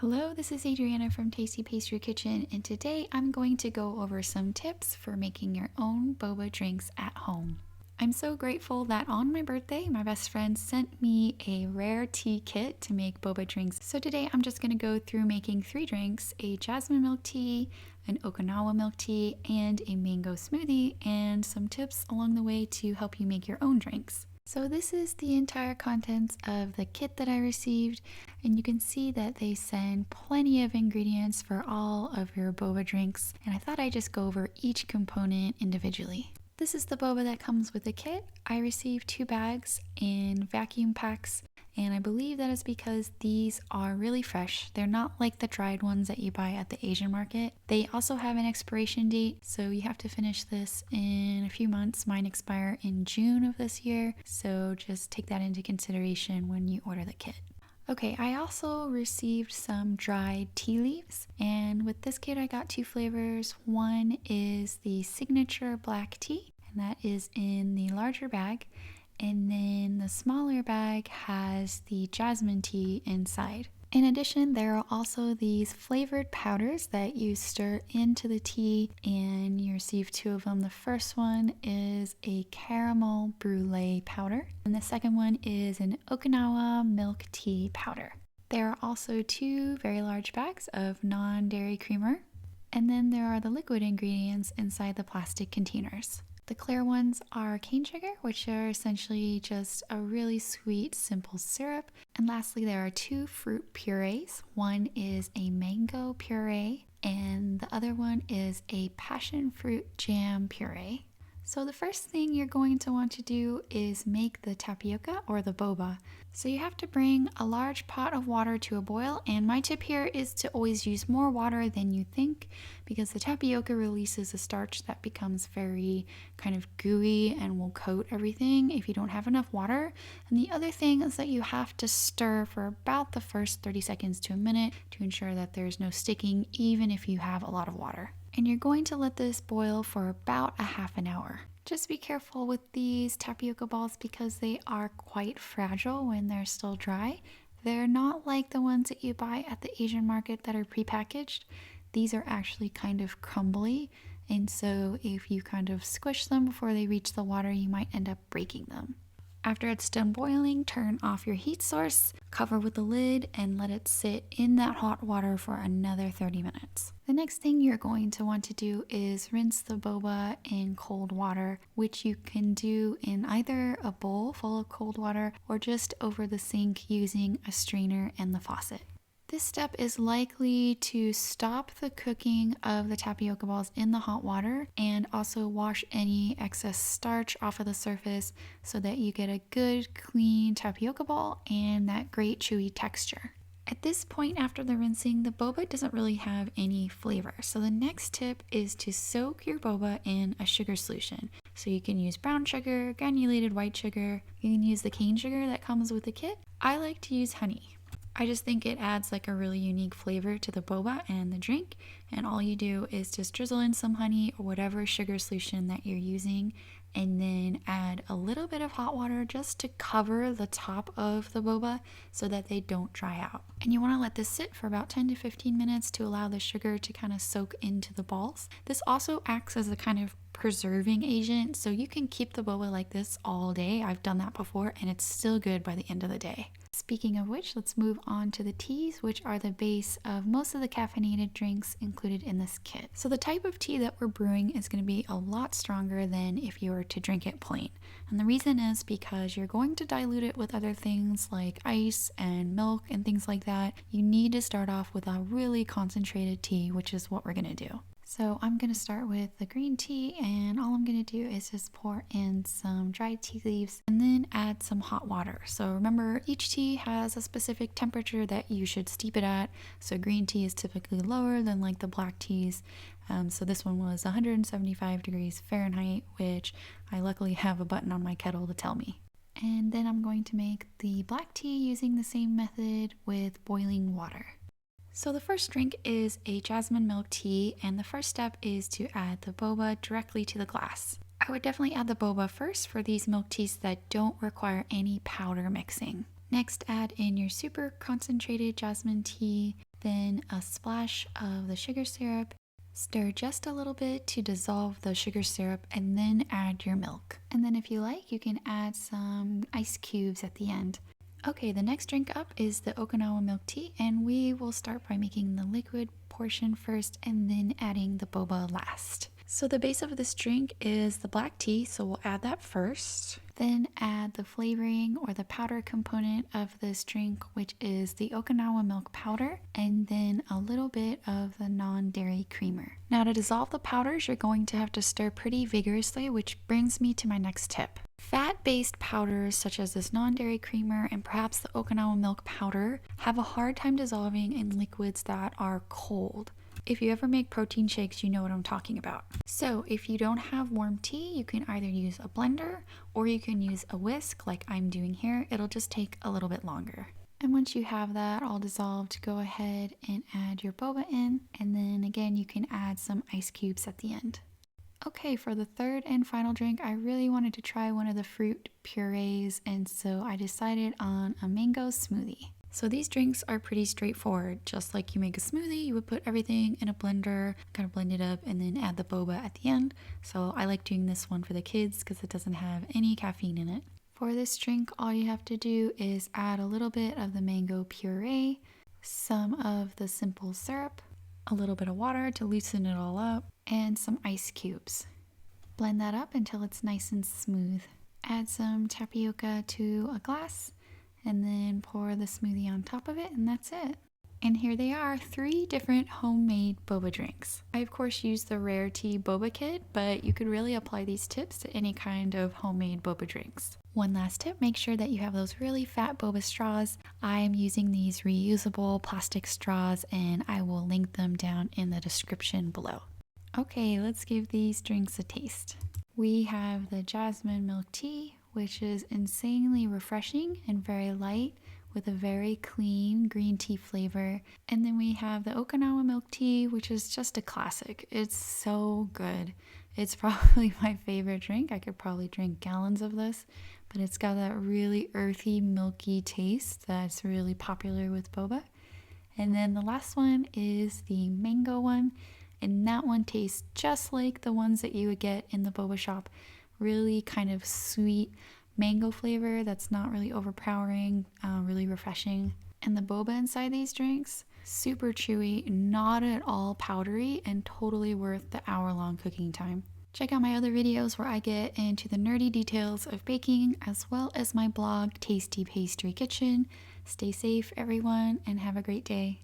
Hello, this is Adriana from Tasty Pastry Kitchen, and today I'm going to go over some tips for making your own boba drinks at home. I'm so grateful that on my birthday, my best friend sent me a RareTea kit to make boba drinks. So today I'm just going to go through making 3 drinks: a jasmine milk tea, an Okinawa milk tea, and a mango smoothie, and some tips along the way to help you make your own drinks. So this is the entire contents of the kit that I received, and you can see that they send plenty of ingredients for all of your boba drinks, and I thought I'd just go over each component individually. This is the boba that comes with the kit. I received 2 bags in vacuum packs, and I believe that is because these are really fresh. They're not like the dried ones that you buy at the Asian market. They also have an expiration date, so you have to finish this in a few months. Mine expire in June of this year, so just take that into consideration when you order the kit. Okay, I also received some dried tea leaves, and with this kit I got 2 flavors. One is the signature black tea, and that is in the larger bag, and then the smaller bag has the jasmine tea inside. In addition, there are also these flavored powders that you stir into the tea, and you receive 2 of them. The first one is a caramel brulee powder, and the second one is an Okinawa milk tea powder. There are also 2 very large bags of non-dairy creamer, and then there are the liquid ingredients inside the plastic containers. The clear ones are cane sugar, which are essentially just a really sweet, simple syrup. And lastly, there are 2 fruit purees. One is a mango puree, and the other one is a passion fruit jam puree. So the first thing you're going to want to do is make the tapioca or the boba. So you have to bring a large pot of water to a boil, and my tip here is to always use more water than you think, because the tapioca releases a starch that becomes very kind of gooey and will coat everything if you don't have enough water. And the other thing is that you have to stir for about the first 30 seconds to a minute to ensure that there's no sticking, even if you have a lot of water. And you're going to let this boil for about a half an hour. Just be careful with these tapioca balls because they are quite fragile when they're still dry. They're not like the ones that you buy at the Asian market that are prepackaged. These are actually kind of crumbly, and so if you kind of squish them before they reach the water, you might end up breaking them. After it's done boiling, turn off your heat source, cover with the lid, and let it sit in that hot water for another 30 minutes. The next thing you're going to want to do is rinse the boba in cold water, which you can do in either a bowl full of cold water or just over the sink using a strainer and the faucet. This step is likely to stop the cooking of the tapioca balls in the hot water and also wash any excess starch off of the surface so that you get a good clean tapioca ball and that great chewy texture. At this point after the rinsing, the boba doesn't really have any flavor. So the next tip is to soak your boba in a sugar solution. So you can use brown sugar, granulated white sugar, you can use the cane sugar that comes with the kit. I like to use honey. I just think it adds like a really unique flavor to the boba and the drink, and all you do is just drizzle in some honey or whatever sugar solution that you're using, and then add a little bit of hot water just to cover the top of the boba so that they don't dry out. And you want to let this sit for about 10 to 15 minutes to allow the sugar to kind of soak into the balls. This also acts as a kind of preserving agent, so you can keep the boba like this all day. I've done that before and it's still good by the end of the day. Speaking of which, let's move on to the teas, which are the base of most of the caffeinated drinks included in this kit. So the type of tea that we're brewing is going to be a lot stronger than if you were to drink it plain. And the reason is because you're going to dilute it with other things like ice and milk and things like that. You need to start off with a really concentrated tea, which is what we're going to do. So I'm going to start with the green tea, and all I'm going to do is just pour in some dried tea leaves and then add some hot water. So remember, each tea has a specific temperature that you should steep it at. So green tea is typically lower than like the black teas. So this one was 175 degrees Fahrenheit, which I luckily have a button on my kettle to tell me. And then I'm going to make the black tea using the same method with boiling water. So the first drink is a jasmine milk tea, and the first step is to add the boba directly to the glass. I would definitely add the boba first for these milk teas that don't require any powder mixing. Next, add in your super concentrated jasmine tea, then a splash of the sugar syrup. Stir just a little bit to dissolve the sugar syrup and then add your milk. And then if you like, you can add some ice cubes at the end. Okay, the next drink up is the Okinawa milk tea, and we will start by making the liquid portion first and then adding the boba last. So the base of this drink is the black tea, so we'll add that first. Then add the flavoring or the powder component of this drink, which is the Okinawa milk powder, and then a little bit of the non-dairy creamer. Now to dissolve the powders, you're going to have to stir pretty vigorously, which brings me to my next tip. Fat-based powders such as this non-dairy creamer and perhaps the Okinawa milk powder have a hard time dissolving in liquids that are cold. If you ever make protein shakes, you know what I'm talking about. So if you don't have warm tea, you can either use a blender or you can use a whisk like I'm doing here. It'll just take a little bit longer. And once you have that all dissolved, go ahead and add your boba in. And then again, you can add some ice cubes at the end. Okay, for the third and final drink, I really wanted to try one of the fruit purees, and so I decided on a mango smoothie. So these drinks are pretty straightforward. Just like you make a smoothie, you would put everything in a blender, kind of blend it up, and then add the boba at the end. So I like doing this one for the kids because it doesn't have any caffeine in it. For this drink, all you have to do is add a little bit of the mango puree, some of the simple syrup, a little bit of water to loosen it all up, and some ice cubes. Blend that up until it's nice and smooth. Add some tapioca to a glass, and then pour the smoothie on top of it, and that's it. And here they are, 3 different homemade boba drinks. I of course use the RareTea boba kit, but you could really apply these tips to any kind of homemade boba drinks. One last tip, make sure that you have those really fat boba straws. I am using these reusable plastic straws, and I will link them down in the description below. Okay, let's give these drinks a taste. We have the jasmine milk tea, which is insanely refreshing and very light with a very clean green tea flavor. And then we have the Okinawa milk tea, which is just a classic. It's so good. It's probably my favorite drink. I could probably drink gallons of this, but it's got that really earthy, milky taste that's really popular with boba. And then the last one is the mango one, and that one tastes just like the ones that you would get in the boba shop. Really kind of sweet mango flavor that's not really overpowering, really refreshing. And the boba inside these drinks, super chewy, not at all powdery, and totally worth the hour-long cooking time. Check out my other videos where I get into the nerdy details of baking, as well as my blog, Tasty Pastry Kitchen. Stay safe, everyone, and have a great day.